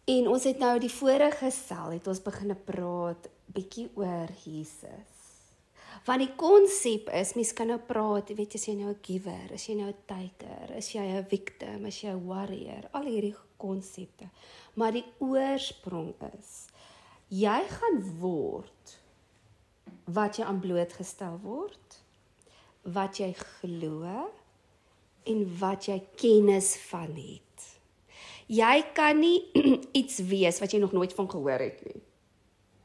En ons het nou die vorige sel, het ons begin praat, bietjie oor Jesus. Want die konsep is, mens kan nou praat, weet jy, is jy nou 'n giver, is jy nou 'n taker, is jy 'n victim, is jy 'n warrior, al hierdie konsepte. Maar die oorsprong is, jy gaan word wat jy aan blootgestel word, wat jy glo en wat jy kennis van het. Jy kan nie iets wees wat jy nog nooit van gehoor het nie.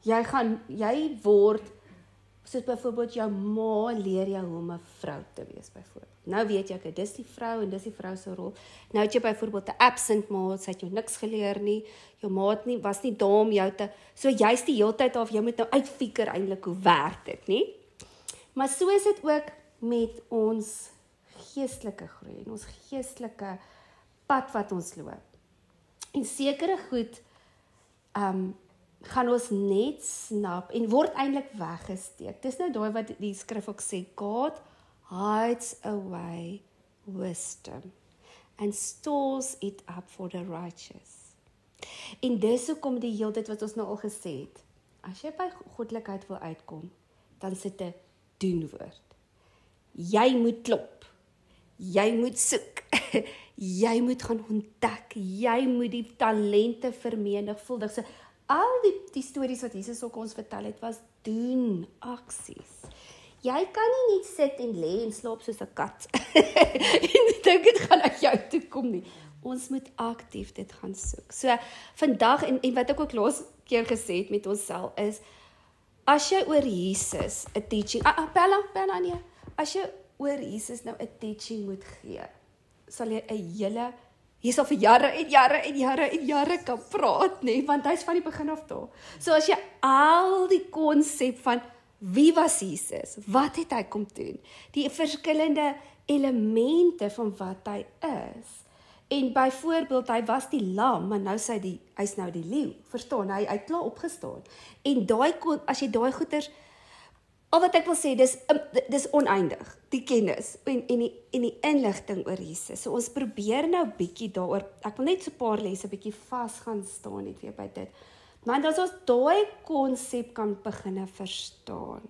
Jy word, soos byvoorbeeld jou ma leer jou hoe om 'n vrou te wees byvoorbeeld. Nou weet jy, okay, dis die vrou en dis die vrou se rol. Nou het jy byvoorbeeld 'n absent ma, sy het jou niks geleer nie, jou ma was nie daar om jou te, so jy's die hele tyd af, jy moet nou uitfigure eintlik hoe werk dit, nie? Maar so is dit ook met ons geestelike groei en ons geestelike pad wat ons loop. En sekere goed gaan ons net snap en word eintlik weggesteek. Dis nou daai wat die skrif ook sê, God hides away wisdom and stores it up for the righteous. En dis hoekom die hele tyd wat ons nou al gesê het, as jy by goddelikheid wil uitkom, dan sit 'n doenwoord. Jy moet klop, jy moet soek, jy moet gaan ontdek, jy moet die talente vermenigvuldig. So, al die stories wat Jesus ook ons vertel het, was doen aksies. Jy kan nie net sit en lê en slaap soos 'n kat en dink dit gaan uit jou toe kom nie. Ons moet aktief dit gaan soek. So vandag, en wat ek ook laas keer gesê het met onsself is, as jy oor Jesus 'n teaching, Bella nee, as jy oor Jesus nou 'n teaching moet gee, sal jy 'n hele, jy sal vir jare kan praat, nee, want hy's van die begin af daar. So as jy al die konsep van wie was Jesus, wat het hy kom doen, die verskillende elemente van wat hy is, en byvoorbeeld hy was die lam, maar nou hy's nou die leeu, verstaan, hy het klaar opgestaan, en as jy daai goeters, al wat ek wil sê, dis oneindig, die kennis en die inligting oor Jesus. So ons probeer nou bietjie daaroor, ek wil net so 'n paar lesse bietjie vas gaan staan net weer by dit. Want as ons daai konsep kan begine verstaan,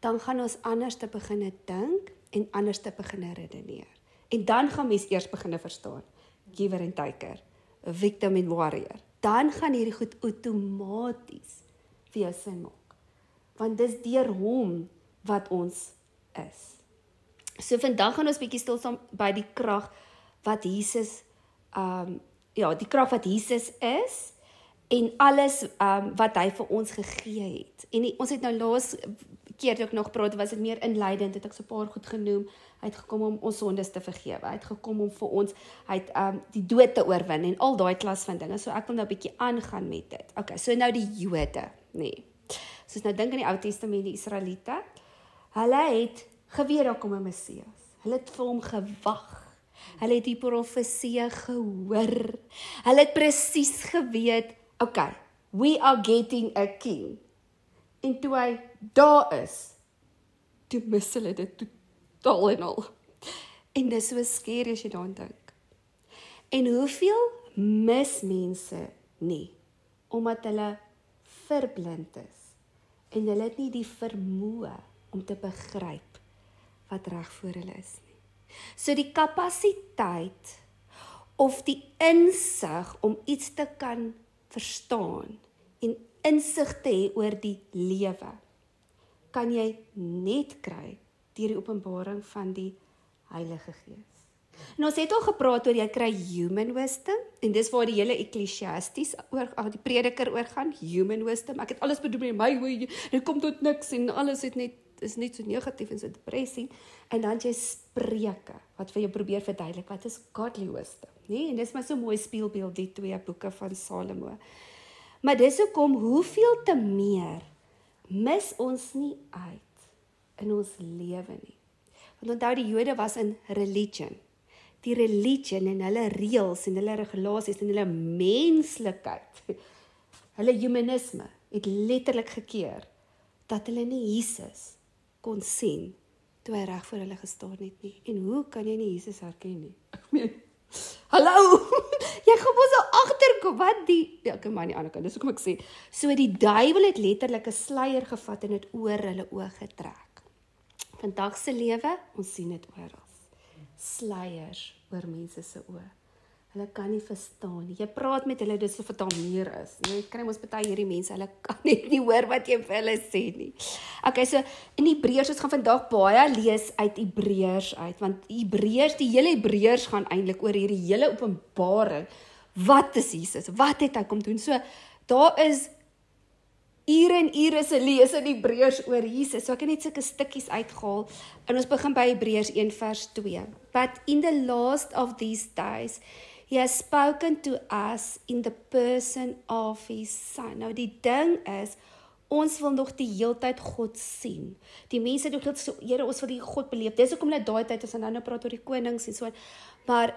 dan gaan ons anders te begine dink en anders te begine redeneer. En dan gaan mens eers begine verstaan, giver en taker, victim en warrior. Dan gaan hierdie goed outomaties vir jou sin maak. Want dis deur hom wat ons is. So vandag gaan ons bietjie stil staan by die krag wat Jesus, die krag wat Jesus is, en alles wat hy vir ons gegee het. En ons het nou laas keer toe ek nog praat, was dit meer inleidend, het ek so 'n paar goed genoem, hy het gekom om ons sondes te vergewe, hy het gekom om vir ons, hy het die dood te oorwin, en al daai klas van dinge, so ek wil nou 'n bietjie aangaan met dit. Okay, so nou die Jode, nee. Soos nou dink in die Ou Testament, die Israeliete, hulle het geweet daar kom 'n Messias. Hulle het vir hom gewag. Hulle het die profeseë gehoor. Hulle het presies geweet, okay, we are getting a king. En toe hy daar is, toe mis hulle dit totaal en al. En dis so scary as jy daaraan dink. En hoeveel mis mense nie, omdat hulle verblind is. En hulle het nie die vermoë om te begryp wat reg voor hulle is nie. So die kapasiteit of die insig om iets te kan verstaan en insig te hê oor die lewe, kan jy net kry deur die openbaring van die Heilige Gees. En ons het al gepraat oor jy kry human wisdom, en dis waar die hele Ecclesiastes die prediker oorgaan, human wisdom. Ek het alles bedoel met my hoe, dit kom tot niks en alles is net so negatief en so depressing. En dan jy Spreuke wat vir jou probeer verduidelik wat is godly wisdom, nee? En dis maar so mooi spieelbeeld die 2 boeke van Salomo. Maar dis hoekom hoeveel te meer mis ons nie uit in ons lewe nie. Want onthou die Jode was in religion. Die religion en hulle reëls en hulle regulasies en hulle menslikheid, hulle humanisme, het letterlik gekeer, dat hulle nie Jesus kon sien, toe hy reg voor hulle gestaan het nie. En hoe kan jy nie Jesus herken nie? Ek meen, Hallo, jy gaan mos al agterkom, wat die, ja, ek maar nie ander kant, dis hoekom ek sê, so die duiwel het letterlik 'n sluier gevat en dit oor hulle oë getrek. Vandag se lewe, ons sien dit oral. Sluiers oor mense se oë. Hulle kan nie verstaan nie. Jy praat met hulle, dis of dit al meer is. Jy kry mos baie hierdie mense, hulle kan net nie hoor wat jy vir hulle sê nie. Okay, so in Hebreërs, ons gaan vandag baie lees uit Hebreërs uit, want Hebreërs, die hele Hebreërs gaan eintlik oor hierdie hele openbaring. Wat is Jesus? Wat het hy kom doen? So, daar is ure en ure se lees in Hebreërs oor Jesus. So ek het net sulke stukkies uitgehaal. En ons begin by Hebreërs 1 vers 2. But in the last of these days, He has spoken to us in the person of His Son. Nou die ding is, ons wil nog die heeltyd God sien. Die mense doen dit so, Here, ons wil die God beleef. Dis hoekom hulle daai tyd, as ons nou praat oor die konings en so, maar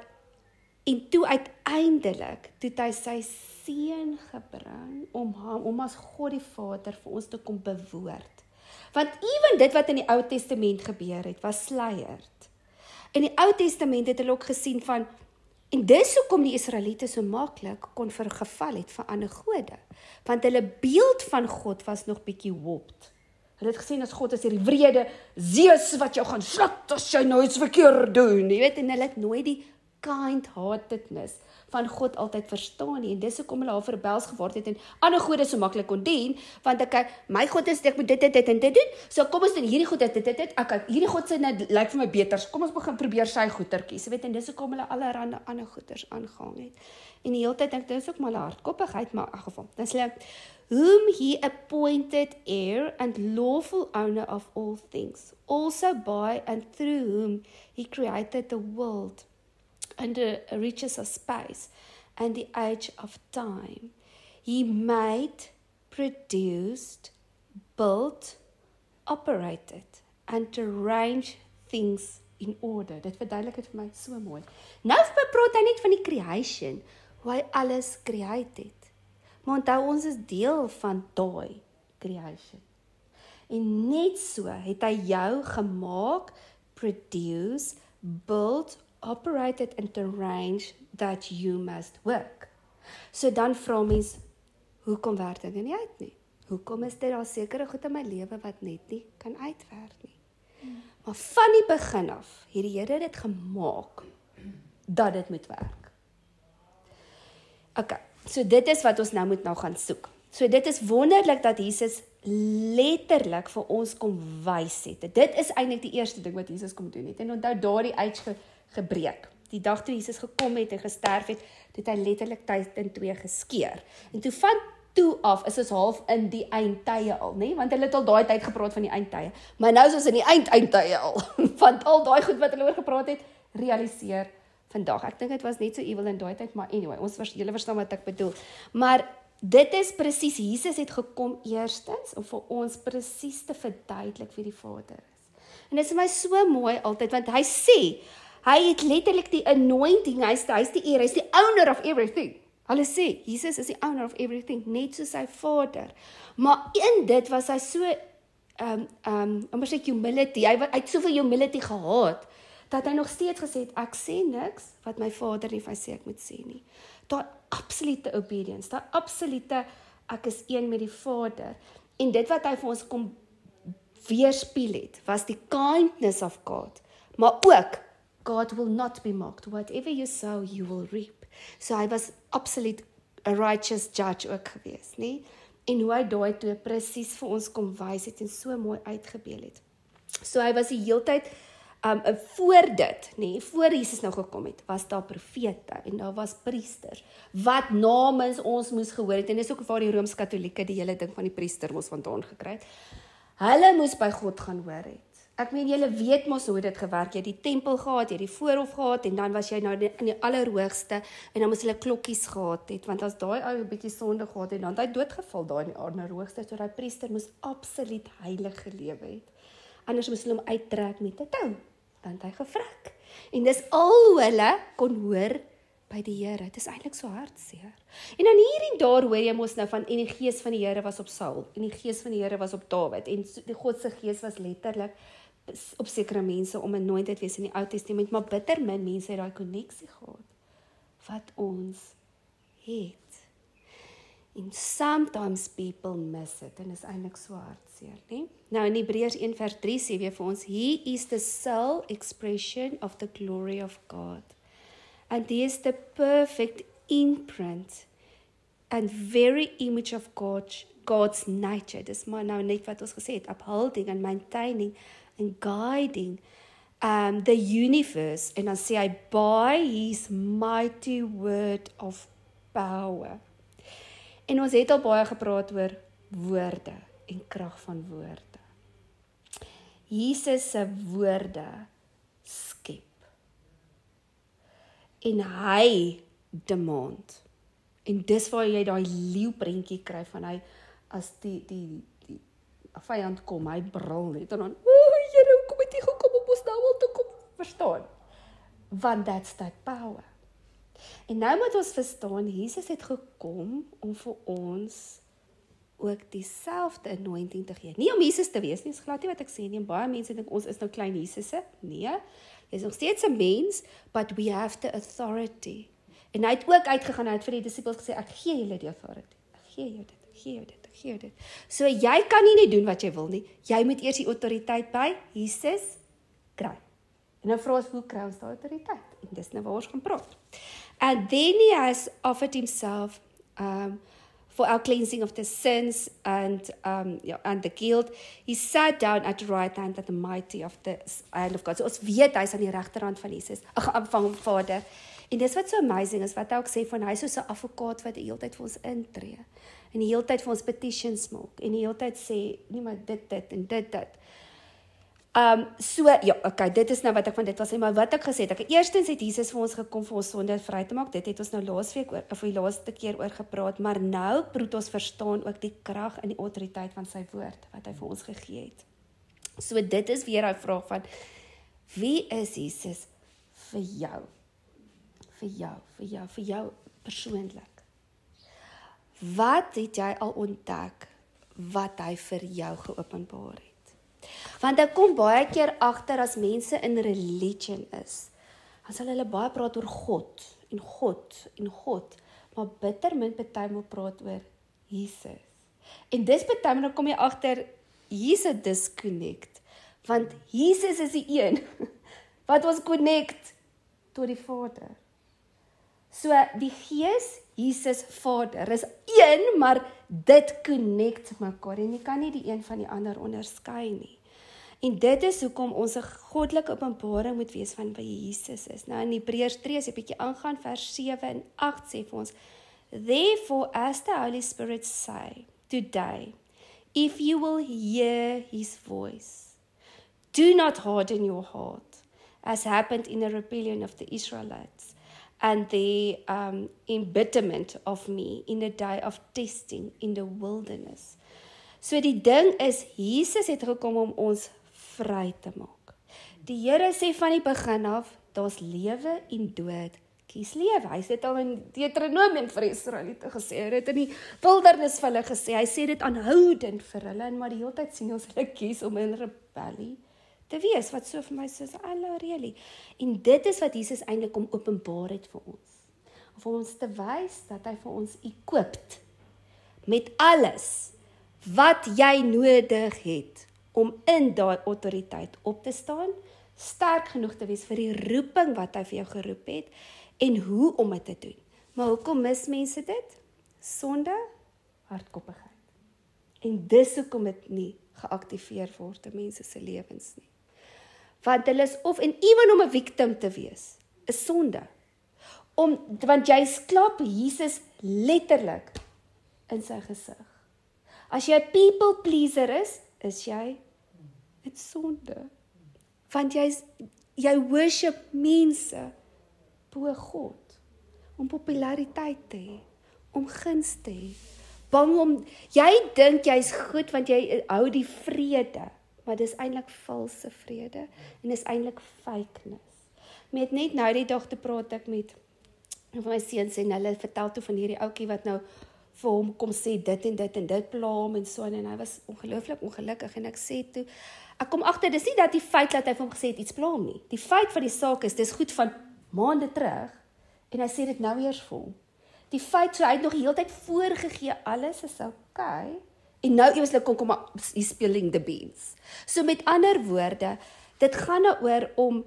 en toe uiteindelik, toe hy sy seun gebring, om as God die Vader vir ons te kom bewoord. Want ewen dit wat in die Ou Testament gebeur het, was sluierd. In die Ou Testament het hulle ook gesien van, en dis hoekom die Israeliete so maklik kon vergeval het van ander gode. Want hulle beeld van God was nog bietjie warped. Hulle het gesien as God as hierdie wrede Zeus wat jou gaan slak as jy nou iets verkeerd doen. Jy weet, en hulle het nooit die kind-heartedness van God altyd verstaan nie. En dis hoekom hulle al verbels geword het en ander gode so maklik kon dien, want ek, my God is, ek moet dit en dit doen, so kom ons doen hierdie goed, dit, ek, hierdie God sê, lyk vir my beter, so kom ons begin probeer sy goedertjies, weet, en dis hoekom hulle allerhande ander goeders aangehang het. En die hele tyd dink ek, dis ook maar 'n hardkoppigheid, maar in elk geval, dan sê hy, whom He appointed heir and lawful owner of all things, also by and through whom He created the world, and the riches of space, and the age of time. He made, produced, built, operated, and arranged things in order. Dit verduidelik het vir my so mooi. Nou praat hy net van die creation, hoe hy alles create het. Maar onthou, ons is deel van daai creation. En net so het hy jou gemaak, produce, build, operated and arranged that you must work. So dan vra mens, hoekom werk dit nie uit nie? Hoekom is dit daar sekere goed in my lewe wat net nie kan uitwerk nie? Maar van die begin af, het die Here dit gemaak, dat dit moet werk. Okay, so dit is wat ons nou moet gaan soek. So dit is wonderlik dat Jesus letterlik vir ons kom wys het. Dit is eintlik die eerste ding wat Jesus kom doen het. En onthou daardie gebreek. Die dag toe Jesus gekom het en gesterf het, het hy letterlik tyd in twee geskeur. En toe van toe af is ons half in die eindtye al, nee? Want hulle het al daai tyd gepraat van die eindtye. Maar nou is ons in die eindtye al. Want al daai goed wat hulle oor gepraat het, realiseer vandag. Ek dink dit was net so evil in daai tyd, maar anyway, julle verstaan wat ek bedoel. Maar dit is presies, Jesus het gekom eerstens om vir ons presies te verduidelik wie die Vader is. En dit is vir my so mooi altyd, want hy sê, hy het letterlik die anointing, hy is die eer, hy is die owner of everything. Hulle sê, Jesus is die owner of everything, net soos sy Vader. Maar in dit was hy so, omdat sy humility, hy het soveel humility gehad, dat hy nog steeds gesê het, ek sê niks, wat my Vader nie vir sê ek moet sê nie. Daar absolute obedience, daar absolute, ek is een met die Vader. En dit wat hy vir ons kom weerspieël het, was die kindness of God. Maar ook, God will not be mocked. Whatever you sow, you will reap. So hy was absoluut a righteous judge ook gewees, nie? En hoe hy daai toe presies vir ons kom wys het en so mooi uitgebeel het. So hy was die heeltyd voor dit, nee, voor Jesus nou gekom het, was daar profete en daar was priesters wat namens ons moes gehoor het. En dis ook waar die Rooms-Katolieke die hele ding van die priester moes vandaan gekry het. Hulle moes by God gaan hoor het. Ek meen, julle weet mos hoe dit gewerk, jy het die tempel gehad, jy het die voorhof gehad, en dan was jy nou in die allerhoogste, en dan moes hulle klokkies gehad het, want as daai ou 'n bietjie sonde gehad het, dan het hy doodgeval daar in die allerhoogste, so die priester moes absoluut heilig gelewe het. Anders moes hulle hom uittrek met 'n tou, dan het hy gevrek. En dis al hoe hulle kon hoor by die Here. Dit is eintlik so hartseer. En dan hier en daar hoor jy mos nou van, en die gees van die Here was op Saul, en die gees van die Here was op Dawid, en die God se gees was letterlik op sekere mense om anointed wees in die Ou Testament, maar bitter min mense het daai koneksie gehad. wat ons het. And sometimes people miss it, en is eintlik so hartseer, nie? Nou in Hebreërs 1:3 sê weer vir ons, He is the sole expression of the glory of God. And He is the perfect imprint and very image of God's nature. Dis maar nou net wat ons gesê het, upholding and maintaining and guiding the universe. En dan sê hy, by His mighty word of power. En ons het al baie gepraat oor woorde en krag van woorde. Jesus se woorde skep. En hy demand. En dis waar jy daai leeuprentjie kry van hy, as die vyand kom, hy brul net, en dan, Here, hoekom het jy gekom om ons nou al te kom verstaan? Want that's that power. En nou moet ons verstaan, Jesus het gekom om vir ons ook dieselfde anointing te gee. Nie om Jesus te wees nie, is glad nie wat ek sê nie, baie mense dink ons is nou klein Jesusse, nee, jy is nog steeds 'n mens, but we have the authority. En hy het ook uitgegaan, hy het vir die disippels gesê, ek gee julle die authority, ek gee jou dit, ek gee jou dit, ek gee jou dit. So jy kan nie net doen wat jy wil nie, jy moet eers die autoriteit by Jesus kry. En nou vra ons, hoe kry ons die autoriteit? En dis nou waar ons gaan praat. And then he has offered himself for our cleansing of the sins and the guilt. He sat down at the right hand at the mighty of the hand of God. So ons weet hy is aan die regterhand van Jesus, van Vader. En dis wat so amazing is, wat hy ook sê, van hy is soos 'n advokaat wat die hele tyd vir ons intree. En die hele tyd vir ons petitions maak. En die hele tyd sê, nie maar dit en dit. Okay, dit is nou wat ek van dit was sê, maar wat ek gesê het, eerstens het Jesus vir ons gekom vir ons sonde vry te maak, dit het ons nou laasweek of die laaste keer oor gepraat, maar nou moet ons verstaan ook die krag en die autoriteit van sy woord, wat hy vir ons gegee het. So dit is weer 'n vraag van, wie is Jesus vir jou? Vir jou persoonlik. Wat het jy al ontdek, wat hy vir jou geopenbaar het? Want ek kom baie keer agter as mense in religion is, dan sal hulle baie praat oor God, maar bitter min partymal praat oor Jesus. En dis partymal, dan kom jy agter, hier's 'n disconnect, want Jesus is die een, wat ons connect, tot die Vader. So, die Gees, Jesus, Vader, is een, maar dit connect mekaar, en jy kan nie die een van die ander onderskei nie. En dit is hoekom ons 'n goddelike openbaring moet wees van wie Jesus is. Nou in Hebreërs 3, as jy 'n bietjie aangaan, vers 7 en 8 sê vir ons, Therefore, as the Holy Spirit say, today, if you will hear His voice, do not harden your heart, as happened in the rebellion of the Israelites, and the embitterment of me in the day of testing in the wilderness. So die ding is, Jesus het gekom om ons vry te maak. Die Here sê van die begin af, daar's lewe en dood, kies lewe. Hy sê dit al in Deuteronomium vir Israeliete gesê, hy het dit in die wildernis vir hulle gesê, hy sê dit aanhoudend vir hulle, en maar die hele tyd sien ons hulle kies om in rebellie te wees, wat so vir my soos, really. En dit is wat Jesus eintlik kom openbaar het vir ons. Om vir ons te wys, dat hy vir ons equipped, met alles, wat jy nodig het, om in daai autoriteit op te staan, sterk genoeg te wees vir die roeping wat hy vir jou geroep het, en hoe om dit te doen. Maar hoekom mis mense dit? Sonde, hardkoppigheid. En dis hoekom dit nie geaktiveer word in mense se lewens nie. Want hulle is of, en ewen om 'n victim te wees, is sonde. Want jy klap Jesus letterlik in sy gesig. As jy 'n people pleaser is jy in sonde. Want jy worship mense bo God, om populariteit te hê, om guns te hê, bang om, jy dink jy's goed, want jy hou die vrede, maar dis eintlik valse vrede, en dis eintlik fakeness. Met net nou die dag te praat ek met van my seuns, en hulle vertel toe van hierdie ouetjie wat nou vir hom kom sê dit en dit pla hom en so, en hy was ongelooflik ongelukkig, en ek sê toe, ek kom agter, dis nie dat die feit dat hy vir hom gesê het iets pla hom nie, die feit van die saak is, dis goed van maande terug, En hy sê dit nou eers vir hom. Die feit, so hy het nog die hele tyd voorgegee, alles is okay. En nou eweslik kom he's spilling the beans. So met ander woorde, dit gaan nou oor om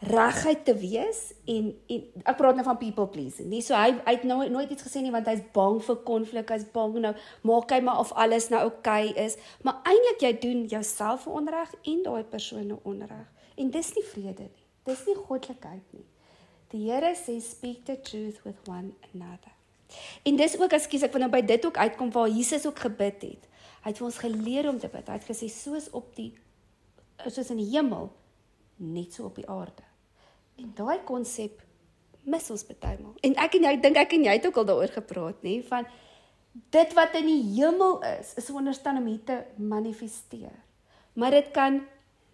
regheid te wees en ek praat nou van people pleasing. Nie so hy het nou nooit iets gesê nie want hy's bang vir konflik, hy's bang nou maak hy maar of alles nou okay is, maar eintlik jy doen jouself 'n onreg en daai persoon 'n onreg. En dis nie vrede nie. Dis nie goddelikheid nie. Die Here sê speak the truth with one another. En dis ook, ek wil nou by dit ook uitkom waar Jesus ook gebid het. Hy het vir ons geleer om te bid. Hy het gesê soos in die hemel, net so op die aarde. En daai konsep mis ons partymal. En ek en jy het ook al daaroor gepraat, nê, van dit wat in die hemel is veronderstel om hier te manifesteer. Maar dit kan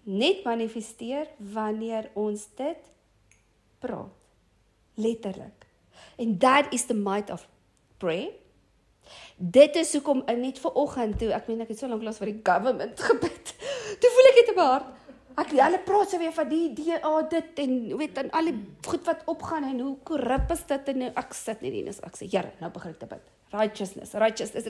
net manifesteer wanneer ons dit praat. Letterlik. En that is the might of prayer. Dit is hoekom net vanoggend toe, ek het so lank laas vir die government gebid. Toe voel ek dit in my hart. Hulle praat so weer van dit en weet dan al die goed wat opgaan en hoe korrup is dit en ek sit net en ek sê, Here, nou begin ek te bid. Righteousness. En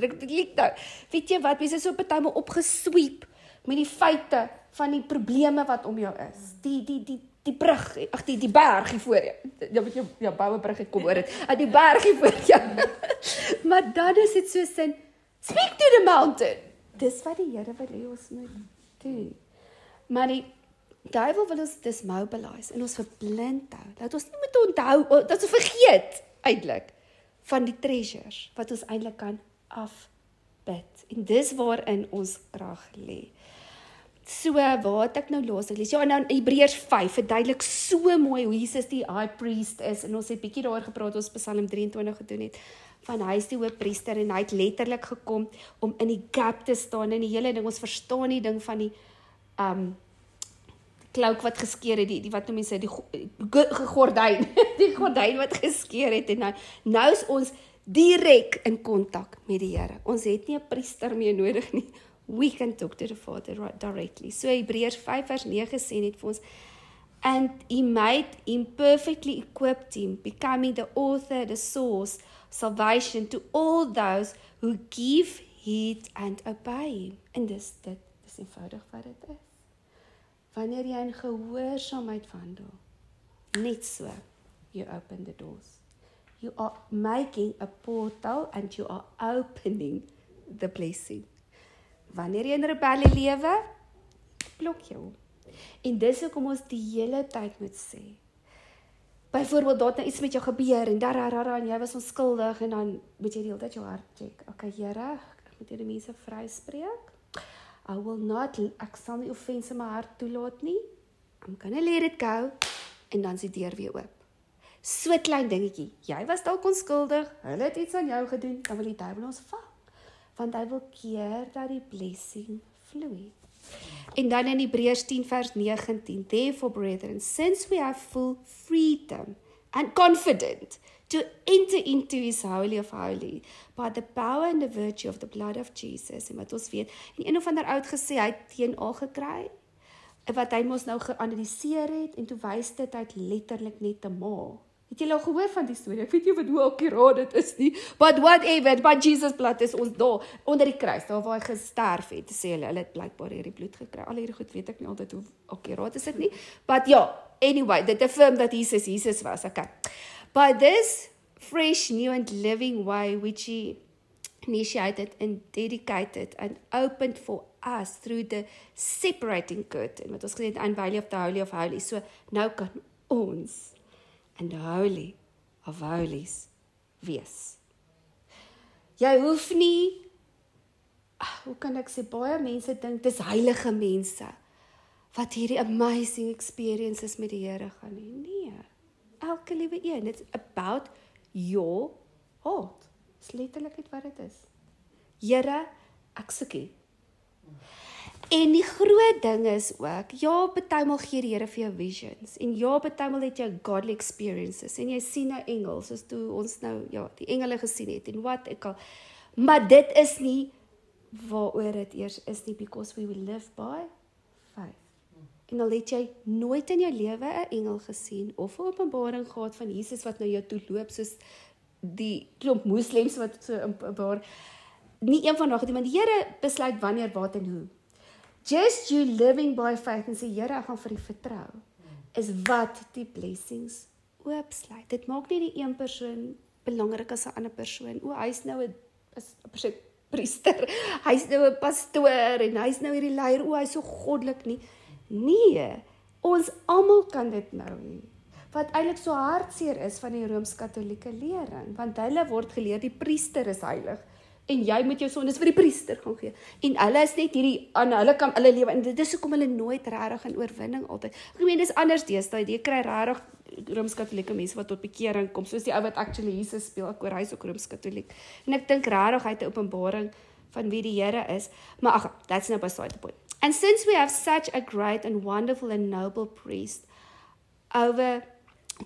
ek liek nou. Weet jy wat, mense is so partymal opgesweep met die feite van die probleme wat om jou is. Die brug, die berg hier voor jou. Ja, weet jy, boue brug het kom oor dit. Die berg hier voor jou. Maar dan is dit so sin, speak to the mountain. Dis wat die Here wil hê ons moet doen. Maar die duiwel wil ons dismobilize en ons verblind hou. Dat ons nie moet onthou, dat ons vergeet eintlik van die treasures wat ons eintlik kan afbid. En dis waarin ons krag lê. So, waar het ek nou laas gelees? Ja, nou Hebreërs 5 verduidelik so mooi hoe Jesus die high priest is. En ons het bietjie daaroor gepraat, ons Psalm 23 gedoen het. Van hy is die hoëpriester en hy het letterlik gekom om in die gap te staan. En die hele ding, ons verstaan die ding van die klouk wat geskeur het, die wat noem mense, die gordyn, die gordyn wat geskeur het, en nou is ons direk in kontak met die Here. Ons het nie 'n priester meer nodig nie. We can talk to the Father directly. So Hebreërs 5 vers 9 sê net vir ons, and he made him perfectly equipped him, becoming the author, the source, salvation to all those who give heed and obey him. En dis eenvoudig wat dit is. Wanneer jy in gehoorsaamheid wandel, net so, you open the doors. You are making a portal and you are opening the blessing. Wanneer jy in rebellie lewe, blok jy hom. En dis hoekom ons die hele tyd moet sê. Byvoorbeeld, daar het nou iets met jou gebeur en en jy was onskuldig en dan moet jy die hele tyd jou hart check. Okay, Here, ek moet hierdie mense vryspreek. Ek sal nie offense in my hart toelaat nie. I'm gonna let it go. En dan is die deur weer oop. So klein dingetjie. Jy was dalk onskuldig, hulle het iets aan jou gedoen, dan wil die duiwel ons vang. Want hy wil keer dat die blessing vloei. En dan in Hebreërs 10 vers 19, therefore brethren, since we have full freedom and confident to enter into his holy of holy, by the power and the virtue of the blood of Jesus, en wat ons weet, en een of ander oud gesê, hy het DNA gekry, wat hy mos nou geanalyseer het, en toe wys dit uit letterlik net 'n ma. Het julle al gehoor van die storie? Ek weet nie wat hoe akkuraat dit is nie, but whatever, by Jesus blood is ons daar, onder die kruis, daar waar hy gesterf het, sê hulle het blykbaar hierdie bloed gekry, al hierdie goed weet ek nie altyd hoe akkuraat is dit nie, but ja, anyway, dit affirm dat Jesus was, okay. By this fresh, new and living way which he initiated and dedicated and opened for us through the separating curtain, wat ons gesê het, unveiling of the holy of holies, so nou kan ons in the holy of holies wees. Jy hoef nie, hoe kan ek sê, baie mense dink, dis heilige mense, wat hierdie amazing experiences met die Here gaan hê. Nee, elke liewe een, it's about your heart. Dis letterlik wat dit is. Here, ek soek U. En die groot ding is ook, ja, partymal gee die Here vir jou visions, en ja, partymal het jy godly experiences, en jy sien nou engels, soos toe ons nou, ja, die engele gesien het, en wat ek al, maar dit is nie waaroor dit eers is nie, because we will live by faith. en al het jy nooit in jou lewe 'n engel gesien, of 'n openbaring gehad van Jesus wat na jou toe loop, soos die klomp moslems wat so openbaar, nie een van daardie nie, maar die Here besluit wanneer, wat en hoe. Just you living by faith en sê, Here, ek gaan vir U vertrou, is wat die blessings oopsluit. Dit maak nie die een persoon belangrik as 'n ander persoon. Hy's nou 'n priester, hy's nou 'n pastoor en hy's nou hierdie leier, hy's so goddelik nie. Nee, ons almal kan dit nou hê. Wat eintlik so hartseer is van die Rooms-Katolieke lering, want hulle word geleer die priester is heilig en jy moet jou sondes vir die priester gaan gee. En hulle is net hierdie hulle kan hulle lewe en dit is hoekom hulle nooit regtig in oorwinning altyd. Ek meen dis anders deesdae. Jy kry regtig Rooms-Katolieke mense wat tot bekering kom, soos die ou wat actually Jesus speel, ek hoor hy's ook Rooms-Katoliek. En ek dink regtig hy het 'n openbaring van wie die Here is, maar ag, that's not beside the point. And since we have such a great and wonderful and noble priest over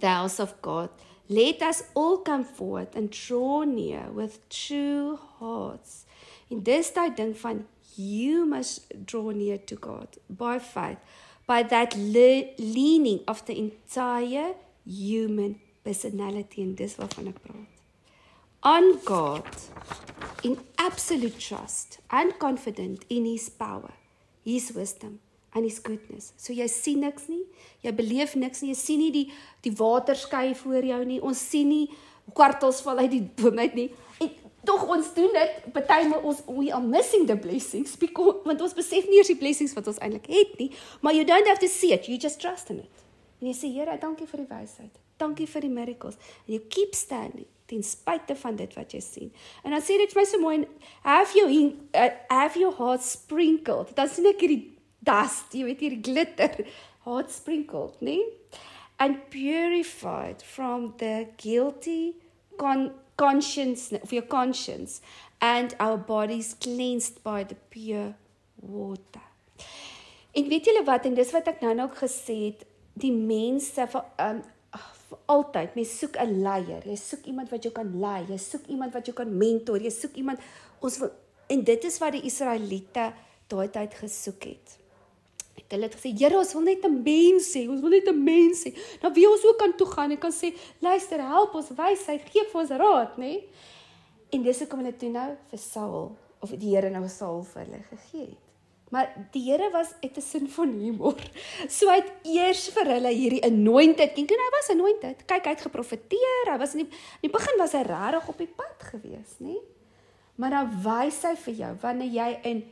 the house of God, let us all come forward and draw near with true hearts. In dis tyd ding van, you must draw near to God by faith, by that leaning of the entire human personality, en dis waarvan ek praat. On God, in absolute trust and confident in His power, His wisdom and His goodness. So jy sien niks nie, jy beleef niks nie, jy sien nie die water skei voor jou nie, ons sien nie kwartels val uit die boom uit nie, en tog ons doen dit, partymal we are missing the blessings, want ons besef nie eers die blessings wat ons eintlik het nie, maar you don't have to see it, you just trust in it. En jy sê, Here, dankie vir die wysheid, dankie vir die miracles, and you keep standing, ten spyte van dit wat jy sien. En dan sê dit vir my so mooi, have your heart sprinkled, dan sien ek hierdie dust, jy weet hierdie glitter, heart sprinkled, nee? And purified from the guilty conscience, of your conscience, and our bodies cleansed by the pure water. En weet julle wat, en dis wat ek nou ook gesê het, die mense altyd, mens soek 'n leier, jy soek iemand wat jou kan lei, jy soek iemand wat jou kan mentor, jy soek iemand, en dit is wat die Israeliete daai tyd gesoek het. Hulle het gesê, Here, ons wil net 'n mens hê, ons wil net 'n mens hê, nou wie ons ook kan toe gaan en kan sê, luister, help ons, wysheid, gee vir ons raad, nee? En dis hoekom hulle toe nou vir Saul, of die Here nou Saul vir hulle gegee het. Maar die Here was uit 'n sin van humor. So hy het eers vir hulle hierdie anointed, en hy was anointed, kyk, hy het geprofeteer, hy was in die begin was hy regtig op die pad gewees, nee? Maar dan wys hy vir jou, wanneer jy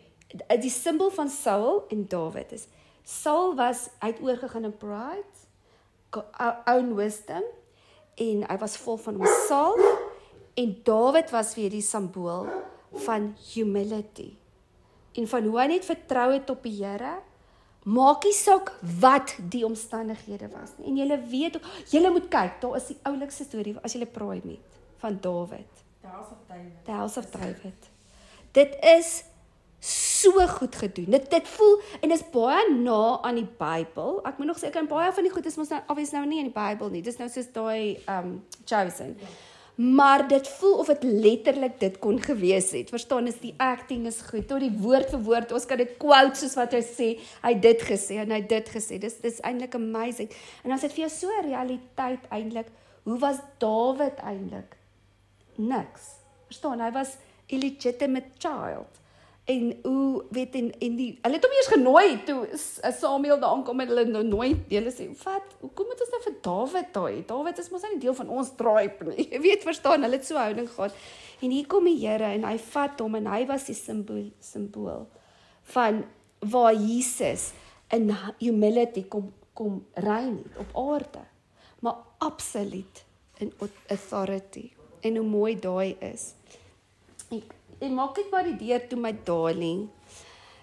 die symbool van Saul en Dawid is, Saul hy het oorgegaan in pride, own wisdom, en hy was vol van homself, en Dawid was weer die simbool van humility, en van hoe hy net vertrou het op die Here, maak nie saak wat die omstandighede was nie. En julle weet ook, julle moet kyk, daar is die oulikste storie, as julle praai met, van Dawid. The House of David. Dit is so goed gedoen. Dit voel, en is baie na aan die Bybel. Ek moet nog sê, baie van die goed is ons nou, obvious nou nie in die Bybel nie. Dis nou soos daai Chosen. Ja. Maar dit voel of dit letterlik dit kon gewees het. Verstaan, is die acting is goed, tot die woord vir woord, ons kan dit quote soos wat hy sê, hy dit gesê, en hy dit gesê, dis eintlik amazing. En dan is dit vir jou so 'n realiteit eintlik, hoe was Dawid eintlik? Niks. Verstaan, hy was illegitimate child. En hoe, weet, en hulle het hom eers genooi, toe Samuel daar aankom en hulle nooi, hulle sê, hoekom moet ons nou vir Dawid daai? Dawid is mos nie deel van ons tribe nie. Jy weet, verstaan, hulle het so houding gehad. En hier kom die Here, en hy vat hom, en hy was die simbool van waar Jesus in humility kom rein het op aarde. Maar absoluut in authority. En hoe mooi daai is. En maak ek maar die deur toe, my darling.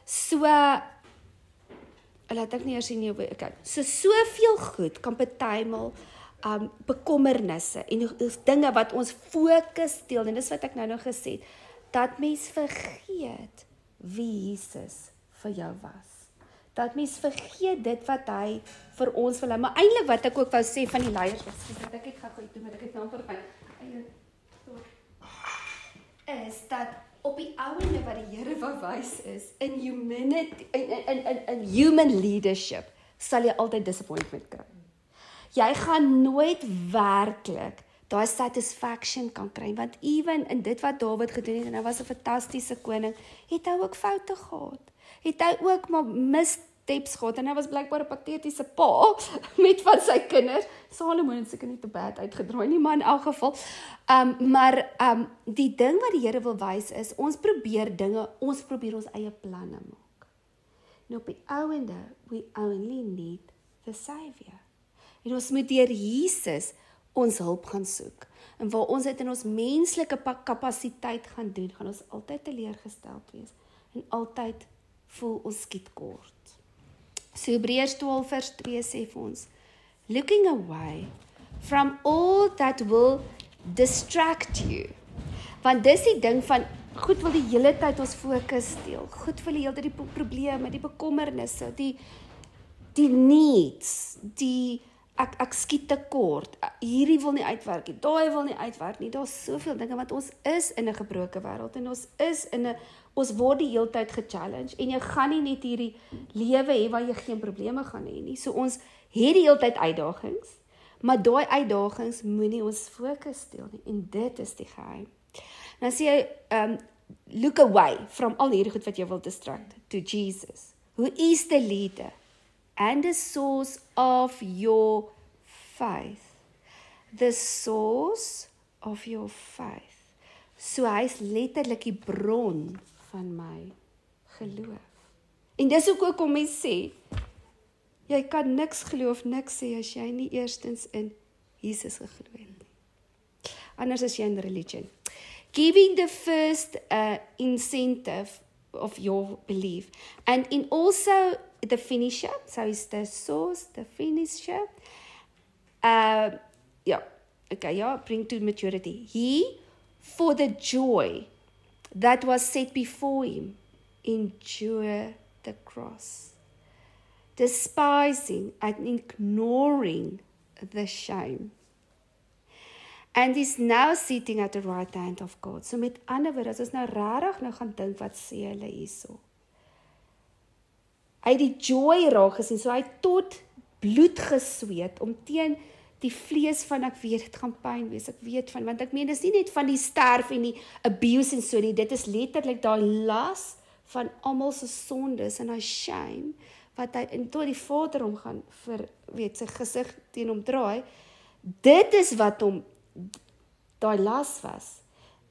So, laat ek nie eers sien, okay. Soveel goed kan partymal bekommernisse en dinge wat ons fokus steel, en dis wat ek nou gesê het, dat mens vergeet wie Jesus vir jou was. Dat mens vergeet dit wat hy vir ons wil hê. Maar eintlik wat ek ook wou sê van die leiers, wat ek het gou doen, maar ek het nou amper is dat op die ouene wat die Here wou wys is, in humanity, in human leadership, sal jy altyd disappointment kry. Jy gaan nooit werklik daai satisfaction kan kry, want even in dit wat Dawid gedoen het, en hy was 'n fantastiese koning, het hy ook foute gehad. Het hy ook maar missteps gehad, en hy was blykbaar 'n patetiese pa, met van sy kinders. Salomo het seker nie te bad uitgedraai nie, maar in elk geval. Die ding wat die Here wil wys is, ons probeer ons eie planne maak. En op die ouende, we only need the Savior. En ons moet deur Jesus ons hulp gaan soek. En waar ons dit in ons menslike kapasiteit gaan doen, gaan ons altyd teleurgesteld wees. En altyd voel ons skiet kort. So Hebreërs 12 vers 2 sê vir ons, looking away from all that will distract you. Want dis die ding van, goed wil die hele tyd ons fokus steel. Goed wil die hele tyd die probleme, die bekommernisse, die needs, ek skiet te kort, hierdie wil nie uitwerk nie, daai wil nie uitwerk nie, daar's soveel dinge, want ons is in 'n gebroke wêreld, en ons word die hele tyd gechallenge, en jy gaan nie net hierdie lewe hê waar jy geen probleme gaan hê nie, so ons het die hele tyd uitdagings, maar daai uitdagings moenie ons fokus steel nie, en dit is die geheim. Nou sê jy, look away from al hierdie goed wat jy wil distract, to Jesus, who is the leader, and the source of your faith. The source of your faith. So hy is letterlik die bron van my geloof. En dis ook om mens sê, jy kan niks glo of niks sê as jy nie eerstens in Jesus geglo het nie. Anders is jy in religion. Giving the first incentive of your belief. And in also the finisher, so it's the source, the finisher. Bring to maturity. He, for the joy that was set before him, endured the cross, despising and ignoring the shame, and is now sitting at the right hand of God. So met ander woorde, as ons nou regtig nou gaan dink, wat sê hulle hierso? Hy het die joy raak gesien, so hy het tot bloed gesweet, om teen die vlees van, ek weet, dit gaan pyn wees, ek weet van, want ek meen, dit is nie net van die sterf en die abuse en so nie, dit is letterlik daai las van almal se sondes en daai shame, wat hy, en tot die Vader hom gaan, sy gesig teen hom draai, dit is wat hom, daai las was,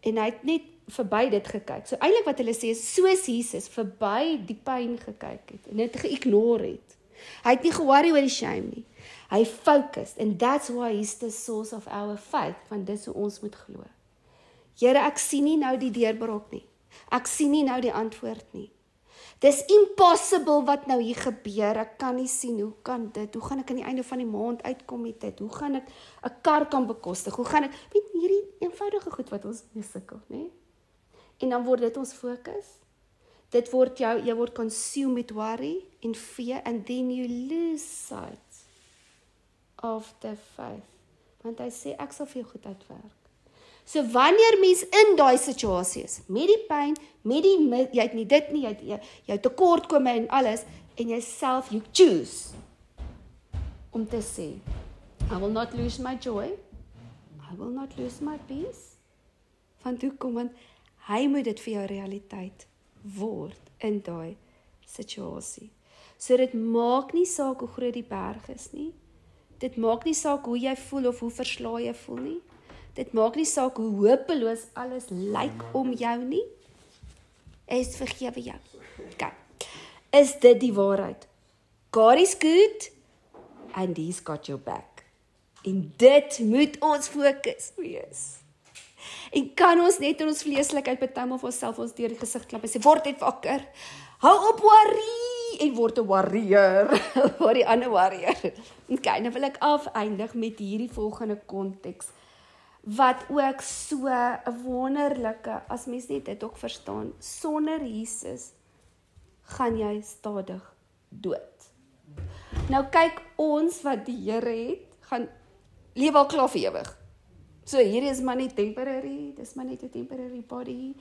en hy het net verby dit gekyk, so eintlik wat hulle sê is, soos Jesus verby die pyn gekyk het, en dit geïgnoreer het, hy het nie geworry oor die shame nie, hy focused, and that's why he's the source of our faith, want dis hoe ons moet glo. Here, ek sien nie nou die deurbraak nie, ek sien nie nou die antwoord nie, dis impossible wat nou hier gebeur, ek kan nie sien, hoe kan dit, hoe gaan ek aan die einde van die maand uitkom met dit, hoe gaan ek 'n kar kan bekostig, hoe gaan ek, weet hierdie eenvoudige goed wat ons mee sukkel, nee? En dan word dit ons fokus, dit word jy word consumed met worry en fear, and then you lose sight of the faith, want hy sê, ek sal vir jou goed uitwerk. So wanneer mens in daai situasie is, met die pyn, jy het nie dit nie, jy tekortkome en alles, en jy self, you choose, om te sê, I will not lose my joy, I will not lose my peace, want hoekom, want hy moet dit vir jou realiteit word, in daai situasie. So dit maak nie saak hoe groot die berg is nie, dit maak nie saak hoe jy voel, of hoe verslae jy voel nie, dit maak nie saak hoe hopeloos alles lyk om jou nie, is vergewe jou. Okay. Is dit die waarheid? God is good, and he's got your back. En dit moet ons fokus wees. En kan ons net in ons vleeslikheid betuim of onsself ons deur die gesig klap en sê, word net wakker, hou op worry, en word 'n warrior, word die ander warrior. Okay, nou wil ek afeindig met hierdie volgende konteks, wat ook so 'n wonderlike, as mens net dit ook verstaan, sonder Jesus gaan jy stadig dood. Nou kyk ons wat die Here het, gaan lewe al klaar vir ewig. So hierdie is maar net temporary, dis maar net 'n temporary body.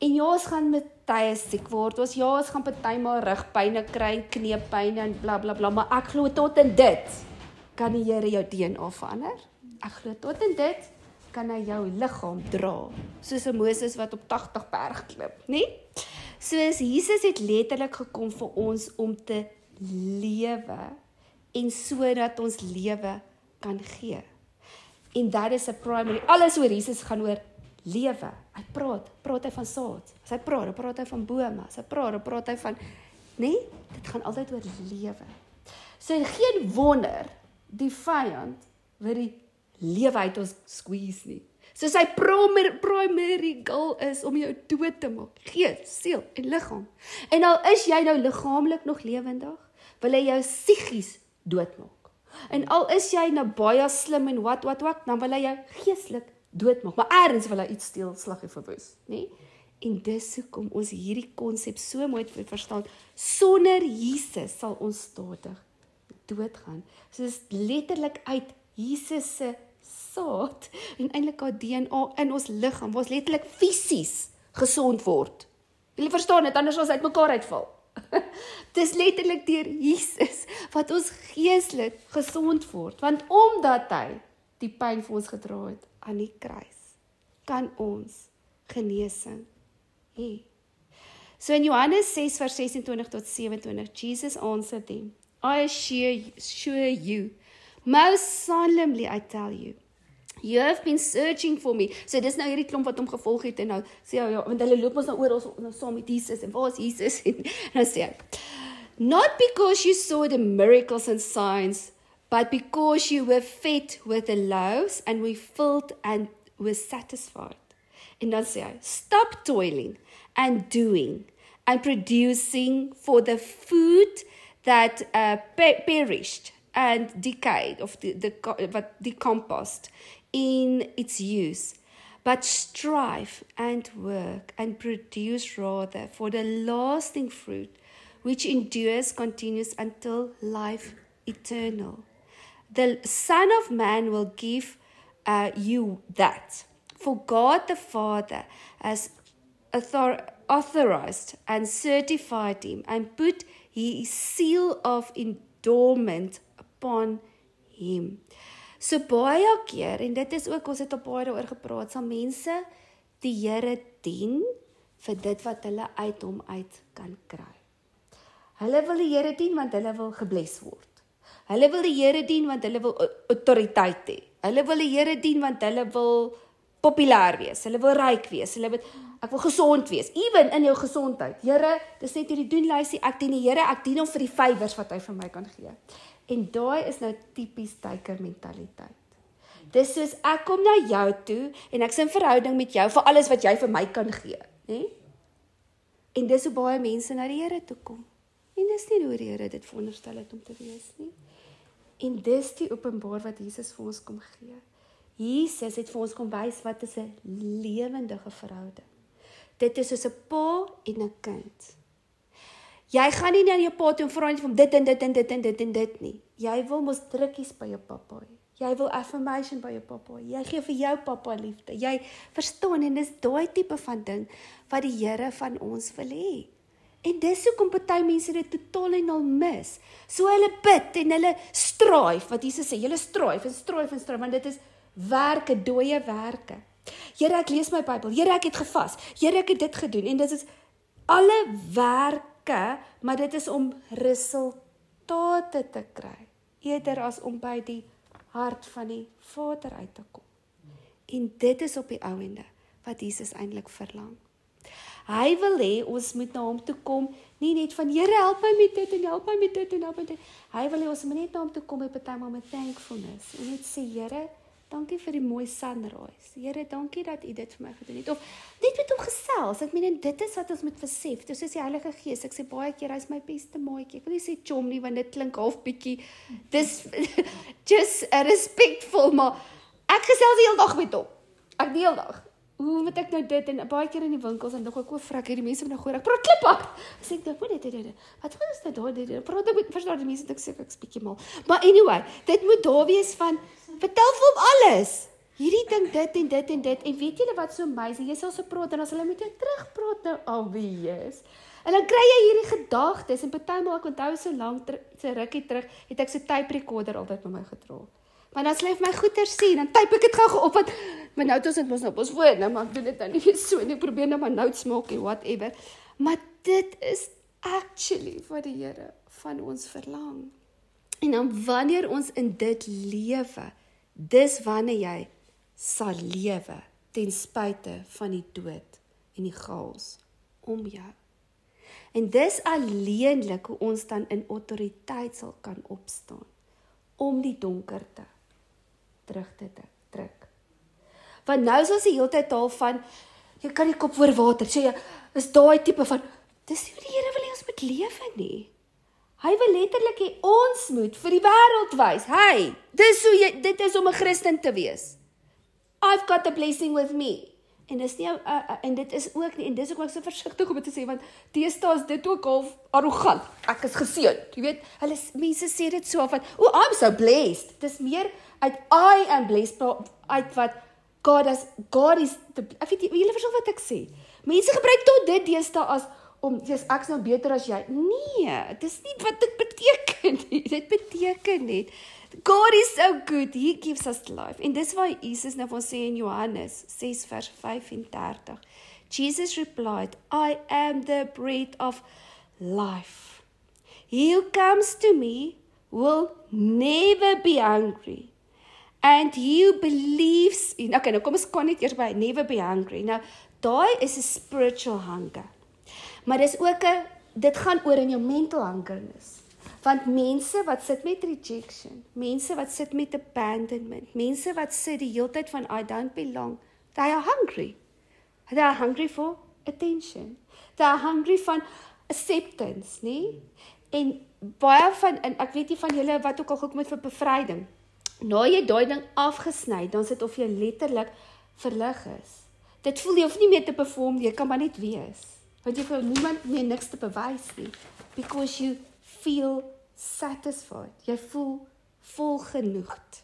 En ja, ons gaan met tye siek word, ons gaan partymal rugpyne kry, kneepyne en bla bla bla, maar ek glo tot in dit kan die Here jou DNA verander. Ek glo tot in dit kan hy jou liggaam dra, soos 'n Moses wat op 80 berg klim, nie? Soos Jesus het letterlik gekom vir ons om te lewe en sodat ons lewe kan gee. En that is a primary, alles oor Jesus gaan oor lewe. Hy praat hy van saad. As hy praat hy van bome. As hy praat hy van, nee, dit gaan altyd oor lewe. So geen wonder, die vyand wil die lewe uit ons squeeze nie. So sy primary goal is om jou dood te maak, gees, siel en liggaam. En al is jy nou liggaamlik nog lewendig, wil hy jou psigies doodmaak. En al is jy nou baie slim en wat, dan wil hy jou geestelik doodmaak. Maar ergens wil hy iets steel, slag en verwoes, nee? En dis hoekom ons hierdie konsep so mooi verstaan. Sonder Jesus sal ons stadig doodgaan. So dis letterlik uit Jesus se saad en eintlik haar DNA in ons liggaam, waar ons letterlik fisies gesond word. Wil jy verstaan dit, anders ons uit mekaar uitval. Dis letterlik deur Jesus wat ons geestelik gesond word, want omdat hy die pyn vir ons gedra het aan die kruis, kan ons genesing hê. So in Johannes 6 vers 26 tot 27, Jesus answered them, I assure you, most solemnly I tell you, you have been searching for me. So dis nou hierdie klomp wat hom gevolg het en nou sê hy, ja, want hulle loop ons nou oor saam met Jesus en waar is Jesus? En nou sê hy, not because you saw the miracles and signs, but because you were fed with the loaves and we filled and were satisfied. En dan sê hy, stop toiling and doing and producing for the food that perished and decayed, of decomposed in its use, but strive and work and produce rather for the lasting fruit, which endures, continues until life eternal. The Son of Man will give you that. For God the Father has authorized and certified him and put his seal of endowment upon him. So baie keer, en dit is ook, ons het op baie daaroor gepraat, sal mense die Here dien vir dit wat hulle uit hom uit kan kry. Hulle wil die Here dien want hulle wil gebless word. Hulle wil die Here dien want hulle wil autoriteit hê. Hulle wil die Here dien want hulle wil populêr wees. Hulle wil ryk wees. Ek wil gesond wees. Ewen in jou gesondheid. Here, dis net hierdie doenlysie. Ek dien die Here, ek dien hom vir die favours wat hy vir my kan gee. En daai is nou tipies teiker mentaliteit. Dis soos ek kom na jou toe en ek's in verhouding met jou vir alles wat jy vir my kan gee, né? En dis hoe baie mense na die Here toe kom. En dis nie hoe die Here dit veronderstel het om te wees nie. En dis die openbaar wat Jesus vir ons kom gee. Jesus het vir ons kom wys wat is 'n lewendige verhouding. Dit is soos 'n pa en 'n kind. Jy gaan nie na jou pa toe en vra net van dit en dit en dit en dit en dit nie. Jy wil mos drukkies by jou pappa hê. Jy wil affirmation by jou pappa hê. Jy gee vir jou pappa liefde. Jy verstaan en dis daai tipe van ding wat die Here van ons wil hê. En dis hoekom party mense dit totaal en al mis. So hulle bid en hulle strive, wat Jesus sê, julle strive en strive en strive, want dit is werke, dooie werke. Here, ek lees my Bybel. Here, ek het gevas. Here, ek het dit gedoen. En dit is alle werke, maar dit is om resultate te kry, eerder as om by die hart van die Vader uit te kom. En dit is op die ouende wat Jesus eintlik verlang. Hy wil hê ons moet na hom toe kom, nie net van Here help my met dit en help my met dit en help my met dit. Hy wil hê ons moet net na hom toe kom met partymal met thankfulness en net sê, Here, dankie vir die mooi sunrise. Here, dankie dat U dit vir my gedoen het. Of net met hom gesels. Ek meen, dit is wat ons moet besef. Dis soos die Heilige Gees. Ek sê baie keer, hy is my beste maatjie. Ek wil nie sê chom nie, want dit klink half bietjie. Dis just respectful, maar ek gesels die hele dag met hom. Ek die hele dag. Hoe moet ek nou dit, en baie keer in die winkels, en dan ek vrek, hierdie mense nou gooi, ek praat kliphard. Ek sê, ek moet dit, wat is dit daar, praat ek met, verstaan die mense, ek sê, ek is bietjie mal. Maar anyway, dit moet daar wees van, vertel vir hom alles. hierdie ding dit en dit en dit, en weet julle wat so amazing, jy sal so praat, en as hulle met jou terugpraat nou, obvious, en dan kry jy hierdie gedagtes, en partymal ek onthou so lank, so rukkie terug, het ek so tape recorder altyd met my gedra. Maar dan sal my goeie sien, dan typ ek dit gou op, want my notes het mos nou op ons woord, nou, maar ek doen dit nou nie so, en ek probeer nou maar notes maak, en whatever, maar dit is actually wat die Here van ons verlang. En dan wanneer ons in dit lewe, dis wanneer jy sal lewe, ten spyte van die dood en die chaos om jou. En dis alleenlik hoe ons dan in autoriteit sal kan opstaan, om die donkerte terug te druk. Want nou is ons die hele tyd al van, jy kan die kop oor water, so jy is daai tipe van, dis nie hoe die Here wil hê ons moet lewe nie. Hy wil letterlik hê ons moet vir die wêreld wys, hey, dit is om 'n Christen te wees. I've got a blessing with me. En dis nie, en dit is ook nie, en dis ook ek so versigtig om dit te sê, want deesdae is dit ook half arrogant, ek is geseënd, jy weet, mense sê dit so van, I'm so blessed, dis meer uit I am blessed, uit wat God is, ek weet, julle verstaan wat ek sê, mense gebruik tot dit deesdae as, ek is nou beter as jy, nee, dis nie wat dit beteken nie, dit beteken net, God is so good, He gives us life. En dis waar Jesus nou van sê in Johannes 6 vers 35. Jesus replied, I am the bread of life. He who comes to me will never be hungry. And he who believes in, okay, nou kom ons kan net eers by, never be hungry. Nou, daai is 'n spiritual hunger. Maar dis ook dit gaan oor in jou mental hungerness. Want mense wat sit met rejection, mense wat sit met abandonment, mense wat sit die hele tyd van I don't belong, they are hungry. They are hungry for attention. They are hungry van acceptance, nie? En baie van, en ek weet nie van julle wat ook al gekom het vir bevryding, na jy daai ding afgesny, dan sit of jy letterlik verlig is. Dit voel jy hoef nie meer te perform, jy kan maar net wees. Want jy vir niemand meer niks te bewys nie. Because you feel satisfied. Jy voel volgenoegd.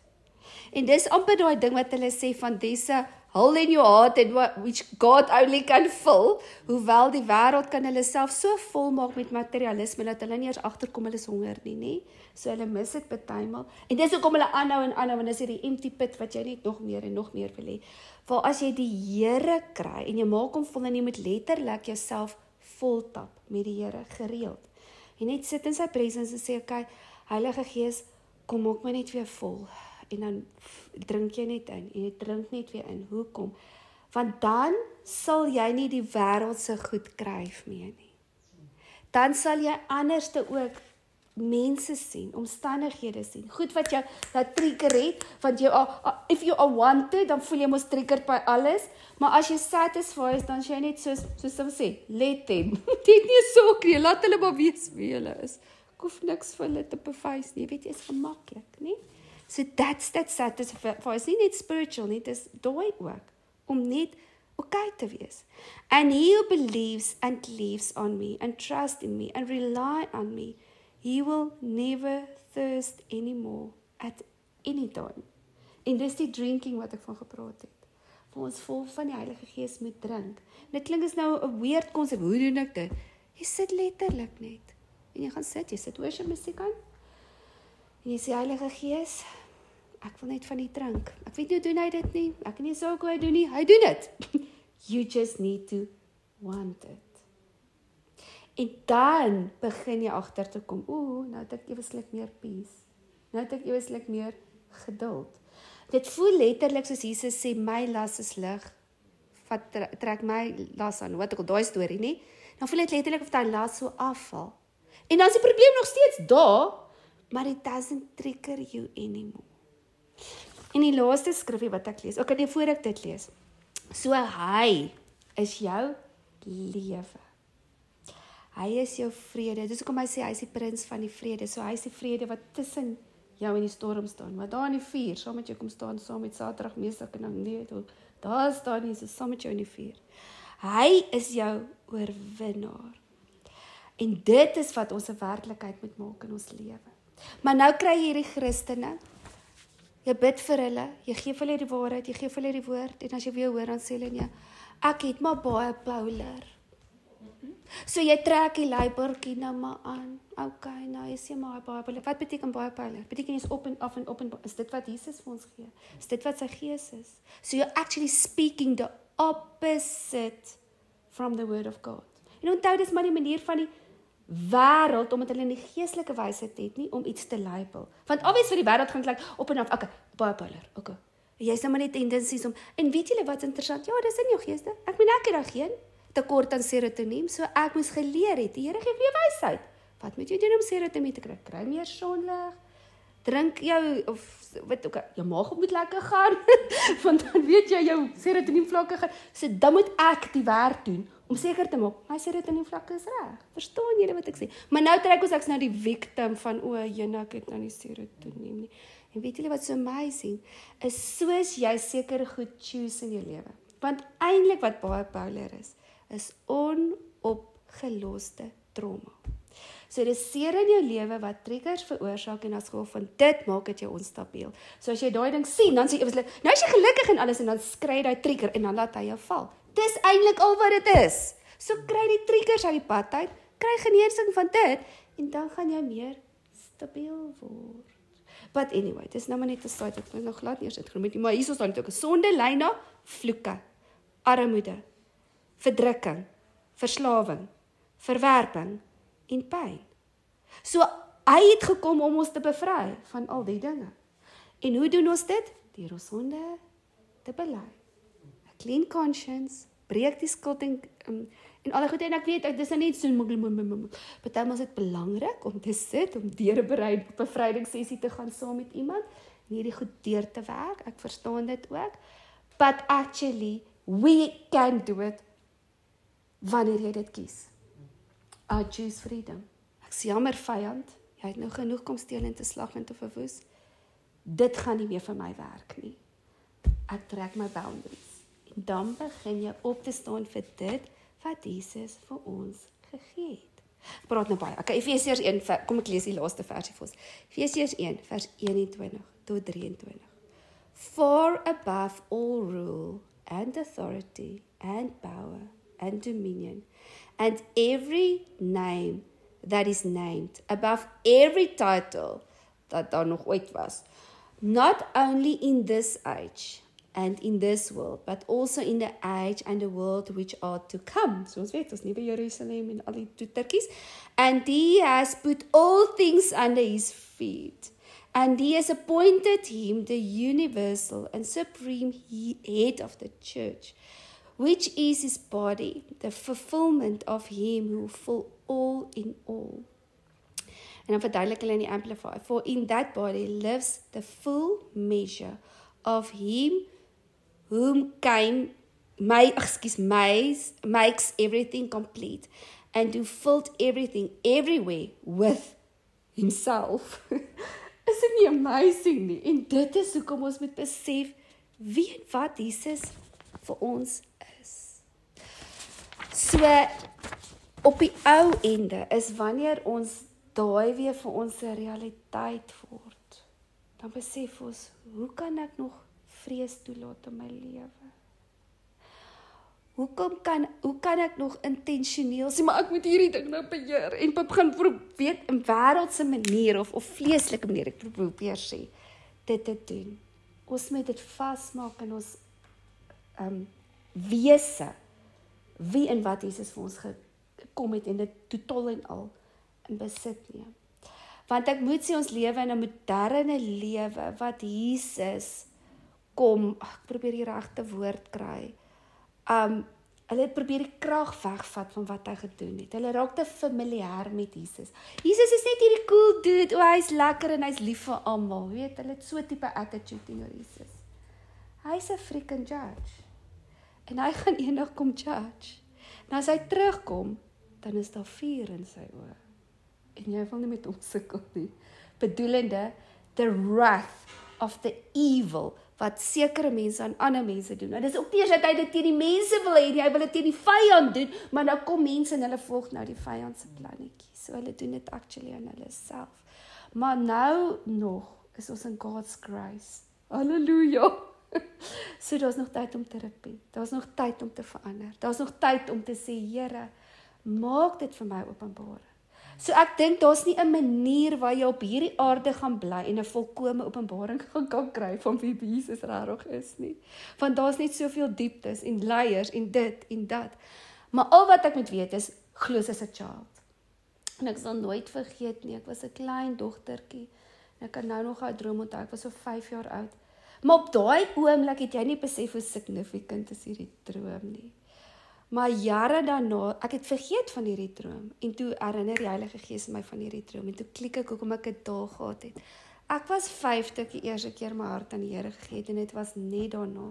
En dis amper daai ding wat hulle sê van dese hole in your heart and which God only can fill, hoewel die wêreld kan hulle self so vol maak met materialisme dat hulle nie eers agterkom hulle is honger nie. So hulle mis dit partymal. En dis hoekom hulle aanhou, want dis hierdie empty pit wat jy net nog meer en nog meer wil hê. Waar as jy die Here kry en jy maak hom vol en jy moet letterlik jouself voltap met die Here gereeld. En net sit in sy presence en sê, okay, Heilige Gees, kom maak my net weer vol. En dan drink jy net in, en jy drink net weer in. Hoekom? Want dan sal jy nie die wêreld se goed kryf meer nie. Dan sal jy anderste ook mense sien, omstandighede sien. Goed wat jou dat trigger het, want if you are wanted, dan voel jy mos triggered by alles, maar as jy satisfied is, dan jy net soos hulle sê, let them. Dit nie so kree, laat hulle maar weet wie hulle is. Ek hoef niks vir hulle te bewys nie, weet jy, is gemaklik, nie? So that's that satisfaction, is nie net spiritual nie, dit is daai ook, om net okay te wees. And he who believes and lives on me, and trust in me, and rely on me, he will never thirst anymore at any time. En dis die drinking wat ek van gepraat het. Waar ons vol van die Heilige Gees moet drink. Dit klink is nou 'n weird konsep, hoe doen ek dit? Jy sit letterlik net. En jy gaan sit, jy sit worship musiek aan. En jy sê, Heilige Gees, ek wil net van die drink. Ek weet nie hoe doen hy dit nie. Ek weet nie so hoe hy doen nie. Hy doen dit. You just need to want it. En dan begin jy agter te kom, nou het ek eweslik meer peace. Nou het ek eweslik meer geduld. Dit voel letterlik soos Jesus sê, my las is lig, trek my las aan, wat ek al daai storie, nie? Dan voel dit letterlik of die las so afval. En dan is die probleem nog steeds daar, maar it doesn't trigger you anymore. En die laaste skrifgie wat ek lees, nee, voor ek dit lees, so hy is jou lewe. Hy is jou vrede, dis hoekom hy sê, hy is die prins van die vrede, so hy is die vrede wat tussen jou in die storm staan, wat daar in die vuur, saam met jou kom staan, saam met Saterdag, meestak en dan nee, daar staan nie, so saam met jou in die vuur. Hy is jou oorwinnaar. En dit is wat ons 'n werklikheid moet maak in ons lewe. Maar nou kry jy hierdie Christene, Jy bid vir hulle, jy gee vir hulle die waarheid, jy gee vir hulle die woord, en as jy weer hoor, dan sê hulle, ja, ek het maar baie pouler. So jy trek die leiborkie nou maar aan. Okay, nou is jy maar baie pouler. Wat beteken baie pouler? Beteken jy is op en af en op en af. Is dit wat Jesus vir ons gee? Is dit wat sy gees is? So you're actually speaking the opposite from the word of God. En onthou, dis maar die manier van die wêreld, omdat hulle nie geestelike wysheid het nie, om iets te label. Want obviously vir die wêreld gaan klink op en af, okay, baie pouler, okay. Jy is nou maar net tendensies om, en weet julle wat interessant? Ja, dis in jou geeste. Ek meen, ek het daar geen tekort aan serotonien, so ek moes geleer het, die Here gee vir jou wysheid. Wat moet jy doen om serotonien te kry? Kry meer sonlig, drink jou, of wat ook, jou maag moet lekker gaan, want dan weet jy, jou serotonien vlakke gaan, so dan moet ek die werk doen, om seker te maak, my serotonien vlakke is reg. Verstaan julle wat ek sê? Maar nou trek ons ek's nou die victim van, jene, ek het nou nie serotonien nie. En weet julle wat so amazing, is soos jy seker goed choose in jou lewe. Want eintlik wat baie pouler is onopgeloste trauma. So dis seer in jou lewe wat triggers veroorsaak en as gevolg van dit maak dit jou onstabiel. So as jy daai ding sien, dan sê jy, nou is jy gelukkig en alles en dan skry jy trigger en dan laat hy jou val. Dis eintlik al wat dit is. So kry die triggers uit die pad uit, kry genesing van dit en dan gaan jy meer stabiel word. But anyway, dis nou maar net 'n side, ek wil nog glad nie eers uitgenoem nie, maar hier staan dit ook 'n sonde lei na vloeke, armoede, verdrukking, verslawing, verwerping en pyn. So hy het gekom om ons te bevry van al die dinge. En hoe doen ons dit? Deur ons sonde te bely. A clean conscience, breek die skuld en alle goed, en ek weet, dis net so, partymal is dit belangrik om te sit, om deur 'n bevrydingssessie te gaan saam met iemand, en hierdie goed deur te werk, ek verstaan dit ook, but actually, we can do it, wanneer jy dit kies. I choose freedom. Ek sê jammer vyand, jy het nou genoeg kom steel en te slag en te verwoes, dit gaan nie meer vir my werk nie. Ek trek my boundaries. En dan begin jy op te staan vir dit, wat Jesus vir ons gegee het. Ek praat nou baie. Okay, Efesiërs 1, kom ek lees die laaste versie vir ons. Efesiërs 1, vers 21 tot 23. For above all rule and authority and power and dominion and every name that is named, above every title dat daar nog ooit was, not only in this age and in this world, but also in the age and the world which are to come. So ons weet, ons nie by Jerusalem en al die toetertjies. And he has put all things under his feet. And he has appointed him the universal and supreme head of the church, which is his body, the fulfillment of him who fill all in all. En dan verduidelik hulle in die Amplify. For in that body lives the full measure of him whom makes everything complete, and who filled everything everywhere with himself. Is dit nie amazing nie? En dit is hoekom ons moet besef wie en wat Jesus vir ons is. So, op die ou ende is wanneer ons daai weer vir ons 'n realiteit word, dan besef ons, hoe kan ek nog vrees toelaat in my lewe? Hoe kan ek nog intentioneel sê, maar ek moet hierdie ding nou beheer, en begin probeer in wêreldse manier, of vleeslike manier, ek probeer sê, dit te doen. Ons moet dit vasmaak in ons wese, wie en wat Jesus vir ons gekom het, en dit totaal en al in besit neem. Want ek moet sê, ons lewe in 'n moderne lewe, wat Jesus kom, ek probeer die regte woord kry, hulle probeer die krag wegvat van wat hy gedoen het. Hulle raak te familier met Jesus. Jesus is net hierdie cool dude, hy's lekker en hy's lief vir almal, weet, hulle het so tipe attitude teenoor Jesus. Hy's 'n freaking judge. En hy gaan eendag kom judge. En as hy terugkom, dan is daar vuur in sy oë. En jy wil nie met hom sukkel nie. Bedoelende, the wrath of the evil, wat sekere mense aan ander mense doen. En dis ook nie eens dat hy dit teen die mense wil hê nie, hy wil dit teen die vyand doen, maar nou kom mense en hulle volg nou die vyand se plannetjie. So hulle doen dit actually aan hulle self. Maar nou nog is ons in God's grace. Halleluja. So daar's nog tyd om te repent. Daar's nog tyd om te verander. Daar's nog tyd om te sê, Here, maak dit vir my openbaar. So ek dink daar's nie 'n manier waar jy op hierdie aarde gaan bly en 'n volkomme openbaring kan kry van wie Jesus regtig is nie. Want daar's net soveel dieptes en layers en dit en dat. Maar al wat ek moet weet is, glo as 'n child. En ek sal nooit vergeet nie, ek was 'n klein dogtertjie. En ek kan nou nog haar droom onthou, ek was so 5 jaar oud. Maar op daai oomblik het jy nie besef hoe significant is hierdie droom nie. Maar jare daarna, ek het vergeet van hierdie droom. En toe herinner die Heilige Gees my van hierdie droom. En toe klik ek hoekom ek dit daar gehad het. Ek was 5 toe ek die eerste keer my hart aan die Here gegee het. En dit was net daarna.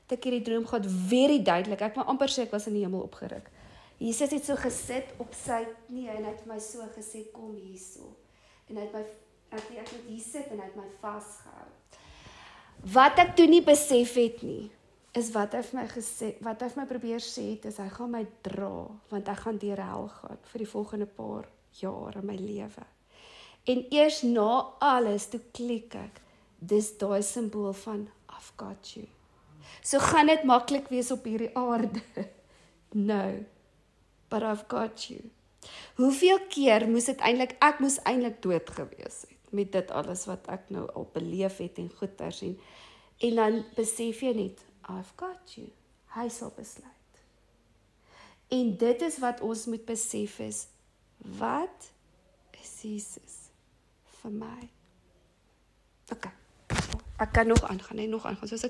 Dat ek hierdie droom gehad, very duidelik. Ek maar amper sê ek was in die hemel opgeruk. Jesus het so gesit op sy knie en hy het my so gesê, kom hierso. En hy het my, ek moet hier sit en hy het my vasgehou. Wat ek toe nie besef het nie, is wat hy vir my gesê, wat hy vir my probeer sê het, is hy gaan my dra, want ek gaan deur hel gaan vir die volgende paar jaar in my lewe. En eers na alles, toe klik ek, dis daai simbool van, I've got you. So gaan dit maklik wees op hierdie aarde? No, but I've got you. Hoeveel keer moes dit eintlik, ek moes eintlik dood gewees het, met dit alles wat ek nou al beleef het en goeders en dan besef jy net, I've got you. Hy sal besluit. En dit is wat ons moet besef is, wat is Jesus vir my? Ok, ek kan nog aangaan, soos ek